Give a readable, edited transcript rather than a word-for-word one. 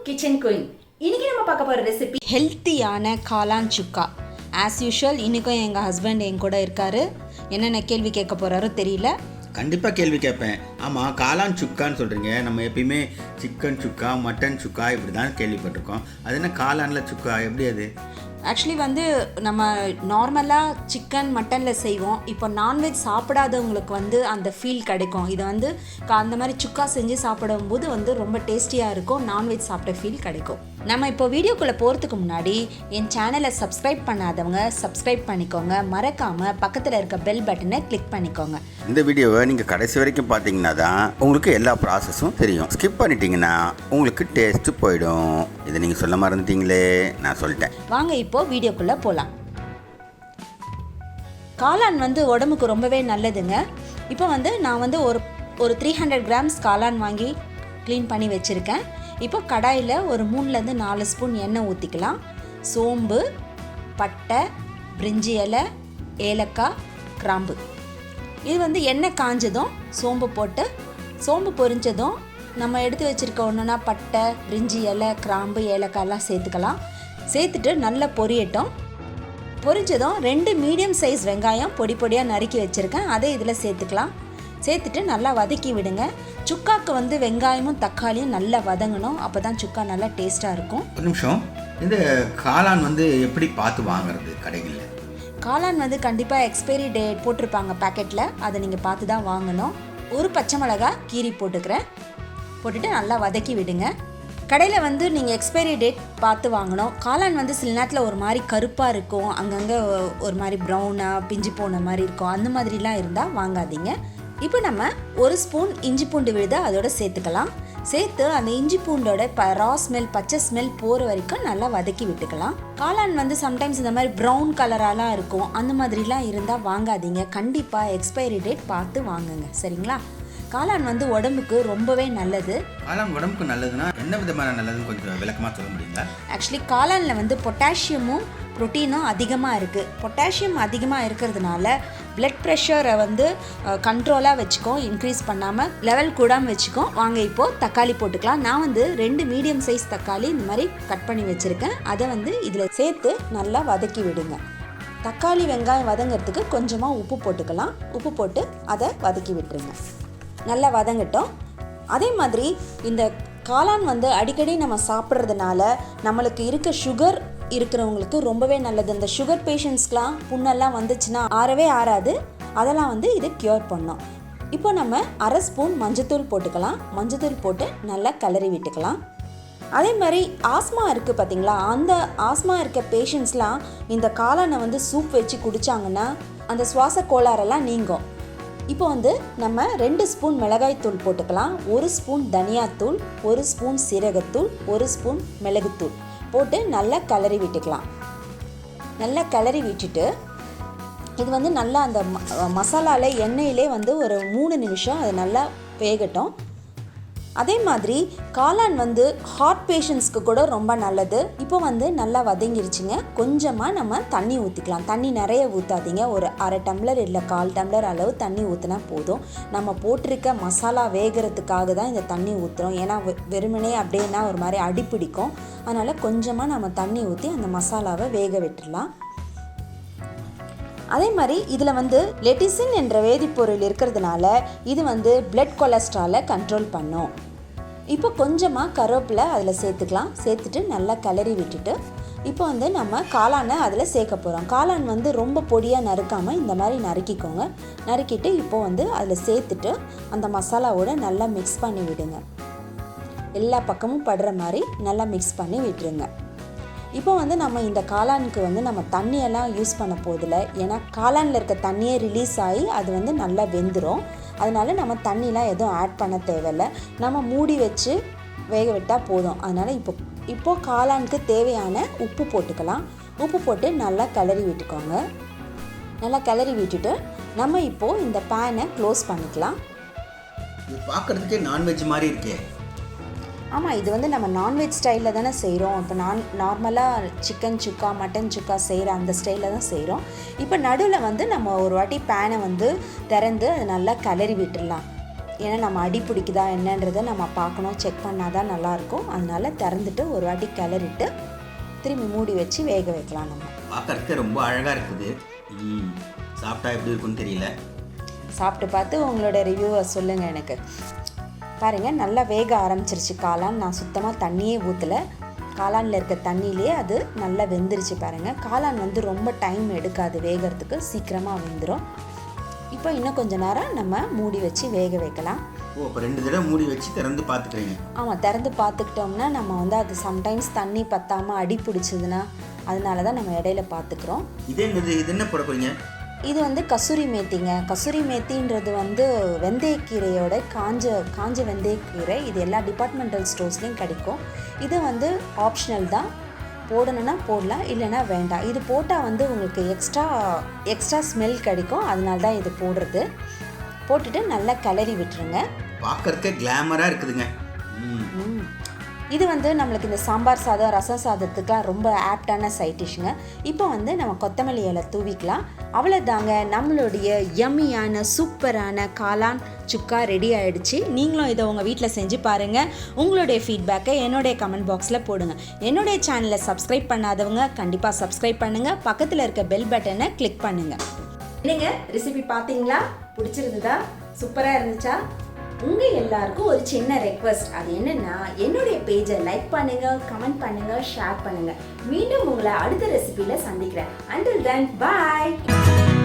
Kitchen queen. இன்னைக்கு நம்ம பார்க்க போற ரெசிபி ஹெல்த்தியான காளான் சுக்கா. ஆஸ் யூஷுவல் இன்றைக்கும் எங்கள் ஹஸ்பண்ட் என் கூட இருக்காரு. என்னென்ன கேள்வி கேட்க போகிறாரோ தெரியல. கண்டிப்பாக கேள்வி கேட்பேன். ஆமாம், காளான் சுக்கான்னு சொல்கிறீங்க. நம்ம எப்பயுமே சிக்கன் சுக்கா, மட்டன் சுக்கா இப்படி தான் கேள்விப்பட்டிருக்கோம். அது என்ன காளானில் சுக்கா, எப்படி அது? ஆக்சுவலி நம்ம நார்மலாக சிக்கன் மட்டனில் செய்வோம். இப்போ நான்வெஜ் சாப்பிடாதவங்களுக்கு அந்த ஃபீல் கிடைக்கும். இதை அந்த மாதிரி சுக்கா செஞ்சு சாப்பிடும்போது ரொம்ப டேஸ்டியாக இருக்கும். நான்வெஜ் சாப்பிட்ட ஃபீல் கிடைக்கும். நம்ம இப்போ வீடியோக்குள்ளே போகிறதுக்கு முன்னாடி என் சேனலை சப்ஸ்கிரைப் பண்ணாதவங்க சப்ஸ்கிரைப் பண்ணிக்கோங்க. மறக்காமல் பக்கத்தில் இருக்க பெல் பட்டனை கிளிக் பண்ணிக்கோங்க. இந்த வீடியோவை நீங்கள் கடைசி வரைக்கும் பார்த்தீங்கன்னா தான் உங்களுக்கு எல்லா ப்ராசஸும் தெரியும். ஸ்கிப் பண்ணிட்டீங்கன்னா உங்களுக்கு டேஸ்ட்டு போயிடும். இதை நீங்கள் சொல்ல மறந்துட்டீங்களே, நான் சொல்லிட்டேன். வாங்க இப்போ வீடியோக்குள்ளே போகலாம். காளான் உடம்புக்கு ரொம்பவே நல்லதுங்க. இப்போ நான் ஒரு 300 கிராம்ஸ் காளான் வாங்கி க்ளீன் பண்ணி வச்சுருக்கேன். இப்போ கடாயில் ஒரு 3லேருந்து 4 ஸ்பூன் எண்ணெய் ஊற்றிக்கலாம். சோம்பு, பட்டை, பிரிஞ்சி இலை, ஏலக்காய், கிராம்பு. இது எண்ணெய் காஞ்சதும் சோம்பு பொரிஞ்சதும் நம்ம எடுத்து வச்சுருக்க ஒன்றுனா பட்டை, பிரிஞ்சி இலை, கிராம்பு, ஏலக்காயெல்லாம் சேர்த்துக்கலாம். சேர்த்துட்டு நல்லா பொரியட்டும். பொரிஞ்சதும் 2 மீடியம் சைஸ் வெங்காயம் பொடி பொடியாக நறுக்கி வச்சுருக்கேன். அதை இதில் சேர்த்துக்கலாம். சேர்த்துட்டு நல்லா வதக்கி விடுங்க. சுக்காவுக்கு வெங்காயமும் தக்காளியும் நல்லா வதங்கணும். அப்போ தான் சுக்கா நல்லா டேஸ்ட்டாக இருக்கும். ஒரு நிமிஷம், இந்த காளான் எப்படி பார்த்து வாங்குறது கடைகளில்? காளான் கண்டிப்பாக எக்ஸ்பைரி டேட் போட்டிருப்பாங்க பேக்கெட்டில். அதை நீங்கள் பார்த்து தான் வாங்கணும். ஒரு பச்சை மிளகாய் கீரி போட்டுக்கிறேன். போட்டுட்டு நல்லா வதக்கி விடுங்க. கடையில் நீங்கள் எக்ஸ்பைரி டேட் பார்த்து வாங்கணும். காளான் சில நேரத்தில் ஒரு மாதிரி கருப்பாக இருக்கும், அங்கங்கே ஒரு மாதிரி ப்ரௌனாக பிஞ்சு போன மாதிரி இருக்கும். அந்த மாதிரிலாம் இருந்தால் வாங்காதீங்க. இப்போ நம்ம 1 ஸ்பூன் இஞ்சி பூண்டு விழுதை அதோட சேர்த்துக்கலாம். சேர்த்து அந்த இஞ்சி பூண்டோட ரா ஸ்மெல், பச்சை ஸ்மெல் போகிற வரைக்கும் நல்லா வதக்கி விட்டுக்கலாம். காளான் சம்டைம்ஸ் இந்த மாதிரி ப்ரௌன் கலராலாம் இருக்கும். அந்த மாதிரிலாம் இருந்தால் வாங்காதீங்க. கண்டிப்பாக எக்ஸ்பைரி டேட் பார்த்து வாங்குங்க, சரிங்களா? காளான் உடம்புக்கு ரொம்பவே நல்லது. காளான் உடம்புக்கு நல்லதுன்னா என்ன விதமான நல்லதுன்னு கொஞ்சம் விளக்கமாக சொல்ல முடியுங்களா? ஆக்சுவலி காளானில் பொட்டாசியமும் ப்ரோட்டீனும் அதிகமாக இருக்குது. பொட்டாசியம் அதிகமாக இருக்கிறதுனால பிளட் ப்ரெஷரை கண்ட்ரோலாக வச்சுக்கோம், இன்க்ரீஸ் பண்ணாமல் லெவல் கூடாமல் வச்சுக்கோம். வாங்க இப்போது தக்காளி போட்டுக்கலாம். நான் 2 மீடியம் சைஸ் தக்காளி இந்த மாதிரி கட் பண்ணி வச்சுருக்கேன். அதை இதில் சேர்த்து நல்லா வதக்கி விடுங்க. தக்காளி வெங்காயம் வதங்கிறதுக்கு கொஞ்சமாக உப்பு போட்டுக்கலாம். உப்பு போட்டு அதை வதக்கி விட்டுருங்க. நல்லா வதங்கட்டும். அதே மாதிரி இந்த காளான் அடிக்கடி நம்ம சாப்பிட்றதுனால நம்மளுக்கு இருக்க சுகர் இருக்கிறவங்களுக்கு ரொம்பவே நல்லது. இந்த சுகர் பேஷண்ட்ஸ்க்கெலாம் புண்ணெல்லாம் வந்துச்சுன்னா ஆறவே ஆறாது. அதெல்லாம் இது க்யூர் பண்ணோம். இப்போ நம்ம 1/2 ஸ்பூன் மஞ்சத்தூள் போட்டுக்கலாம். மஞ்சத்தூள் போட்டு நல்லா கிளறி விட்டுக்கலாம். அதே மாதிரி ஆஸ்மா இருக்குது பார்த்தீங்களா, அந்த ஆஸ்மா இருக்க பேஷண்ட்ஸ்லாம் இந்த காளானை சூப் வச்சு குடித்தாங்கன்னா அந்த சுவாச கோளாறெல்லாம் நீங்கும். இப்போ நம்ம 2 ஸ்பூன் மிளகாய்த்தூள் போட்டுக்கலாம். 1 ஸ்பூன் தனியாத்தூள், 1 ஸ்பூன் சீரகத்தூள், 1 ஸ்பூன் மிளகுத்தூள் போட்டு நல்லா கிளறி விட்டுக்கலாம். நல்லா கிளறி விட்டுட்டு இது நல்லா அந்த மசாலாவில் எண்ணெயிலே ஒரு 3 நிமிஷம் அது நல்லா வேகட்டும். அதே மாதிரி காளான் ஹார்ட் பேஷண்ட்ஸ்க்கு கூட ரொம்ப நல்லது. இப்போ நல்லா வதங்கிருச்சுங்க. கொஞ்சமாக நம்ம தண்ணி ஊற்றிக்கலாம். தண்ணி நிறைய ஊற்றாதீங்க. ஒரு 1/2 டம்ளர் இல்லை 1/4 டம்ளர் அளவு தண்ணி ஊற்றினா போதும். நம்ம போட்டிருக்க மசாலா வேகிறதுக்காக தான் இந்த தண்ணி ஊற்றுறோம். ஏன்னா வெறுமனே அப்படின்னா ஒரு மாதிரி அடிப்பிடிக்கும். அதனால் கொஞ்சமாக நம்ம தண்ணி ஊற்றி அந்த மசாலாவை வேக விட்டுடலாம். அதே மாதிரி இதில் லெட்டிசின் என்ற வேதிப்பொருள் இருக்கிறதுனால இது பிளட் கொலஸ்ட்ராலை கண்ட்ரோல் பண்ணும். இப்போ கொஞ்சமாக கருவேப்பிலை அதில் சேர்த்துக்கலாம். சேர்த்துட்டு நல்லா கிளறி விட்டுட்டு இப்போ நம்ம காளானை அதில் சேர்க்க போகிறோம். காளான் ரொம்ப பொடியாக நறுக்காமல் இந்த மாதிரி நறுக்கிக்கோங்க. நறுக்கிட்டு இப்போ அதில் சேர்த்துட்டு அந்த மசாலாவோட நல்லா மிக்ஸ் பண்ணி விடுங்க. எல்லா பக்கமும் படுற மாதிரி நல்லா மிக்ஸ் பண்ணி விட்டுருங்க. இப்போ நம்ம இந்த காளானுக்கு நம்ம தண்ணியெல்லாம் யூஸ் பண்ண போதில்லை. ஏன்னா காளானில் இருக்க தண்ணியே ரிலீஸ் ஆகி அது நல்லா வெந்துடும். அதனால நம்ம தண்ணிலாம் எதுவும் ஆட் பண்ண தேவையில்லை. நம்ம மூடி வச்சு வேக விட்டால் போதும். அதனால் இப்போது காளானுக்கு தேவையான உப்பு போட்டுக்கலாம். உப்பு போட்டு நல்லா கிளறி விட்டுக்கோங்க. நல்லா கிளறி விட்டுட்டு நம்ம இப்போது இந்த பேனை க்ளோஸ் பண்ணிக்கலாம். இது பார்க்குறதுக்கே நான்வெஜ் மாதிரி இருக்கே. ஆமாம், இது நம்ம நான்வெஜ் ஸ்டைலில் தானே செய்கிறோம். இப்போ நார்மலாக சிக்கன் சுக்கா, மட்டன் சுக்கா செய்கிற அந்த ஸ்டைலில் தான் செய்கிறோம். இப்போ நடுவில் நம்ம ஒரு வாட்டி பேனை திறந்து அதை நல்லா கிளறி விட்டுடலாம். ஏன்னா நம்ம அடி பிடிக்குதா என்னன்றதை நம்ம பார்க்கணும், செக் பண்ணால் தான் நல்லாயிருக்கும். அதனால் திறந்துட்டு ஒரு வாட்டி கிளறிட்டு திரும்பி மூடி வச்சு வேக வைக்கலாம். நம்ம பார்க்கறதுக்கு ரொம்ப அழகாக இருக்குது. சாப்பிட்டா எப்படி இருக்குன்னு தெரியல. சாப்பிட்டு பார்த்து உங்களோட ரிவ்யூவை சொல்லுங்கள் எனக்கு. பாருங்கள், நல்லா வேக ஆரம்பிச்சிருச்சு காளான். நான் சுத்தமாக தண்ணியே ஊற்றலை, காளானில் இருக்க தண்ணியிலே அது நல்லா வெந்துருச்சு. பாருங்கள், காளான் வந்து ரொம்ப டைம் எடுக்காது வேகிறதுக்கு, சீக்கிரமாக வெந்துடும். இப்போ இன்னும் கொஞ்சம் நேரம் நம்ம மூடி வச்சு வேக வைக்கலாம். இப்போ 2 தடவை மூடி வச்சு திறந்து பார்த்துக்கிறீங்க? ஆமாம், திறந்து பார்த்துக்கிட்டோம்னா நம்ம வந்து அது சம்டைம்ஸ் தண்ணி பற்றாமல் அடி பிடிச்சதுன்னா அதனால தான் நம்ம இடையில பார்த்துக்குறோம். இது என்ன போட போறீங்க? இது வந்து கசூரி மேத்திங்க. கசூரி மேத்தின்றது வந்து வெந்தயக்கீரையோட காஞ்ச வெந்தயக்கீரை. இது எல்லா டிபார்ட்மெண்டல் ஸ்டோர்ஸ்லேயும் கிடைக்கும். இது வந்து ஆப்ஷனல் தான், போடணுன்னா போடலாம், இல்லைன்னா வேண்டாம். இது போட்டால் வந்து உங்களுக்கு எக்ஸ்ட்ரா ஸ்மெல் கிடைக்கும், அதனால தான் இது போடுறது. போட்டுட்டு நல்லா கிளறி விட்டுருங்க. பார்க்கறதுக்கே கிளாமராக இருக்குதுங்க. இது வந்து நம்மளுக்கு இந்த சாம்பார் சாதம், ரசம் சாதத்துக்குலாம் ரொம்ப ஆப்டான சைட் டிஷ்ஷுங்க. இப்போ வந்து நம்ம கொத்தமல்லி இலை தூவிக்கலாம். அவ்வளோதாங்க, நம்மளுடைய யம்மியான சூப்பரான காளான் சுக்கா ரெடி ஆகிடுச்சு. நீங்களும் இதை உங்கள் வீட்டில் செஞ்சு பாருங்கள். உங்களுடைய ஃபீட்பேக்கை என்னுடைய கமெண்ட் பாக்ஸில் போடுங்க. என்னுடைய சேனலை சப்ஸ்கிரைப் பண்ணாதவங்க கண்டிப்பாக சப்ஸ்கிரைப் பண்ணுங்கள். பக்கத்தில் இருக்க பெல் பட்டனை கிளிக் பண்ணுங்கள். என்னங்க ரெசிபி பார்த்தீங்களா? பிடிச்சிருந்ததா? சூப்பராக இருந்துச்சா? உங்கள் எல்லாருக்கும் ஒரு சின்ன ரெக்வஸ்ட். அது என்னன்னா, என்னுடைய பேஜை லைக் பண்ணுங்கள், கமெண்ட் பண்ணுங்கள், ஷேர் பண்ணுங்கள். மீண்டும் உங்களை அடுத்த ரெசிபியில் சந்திக்கிறேன். Until then, bye.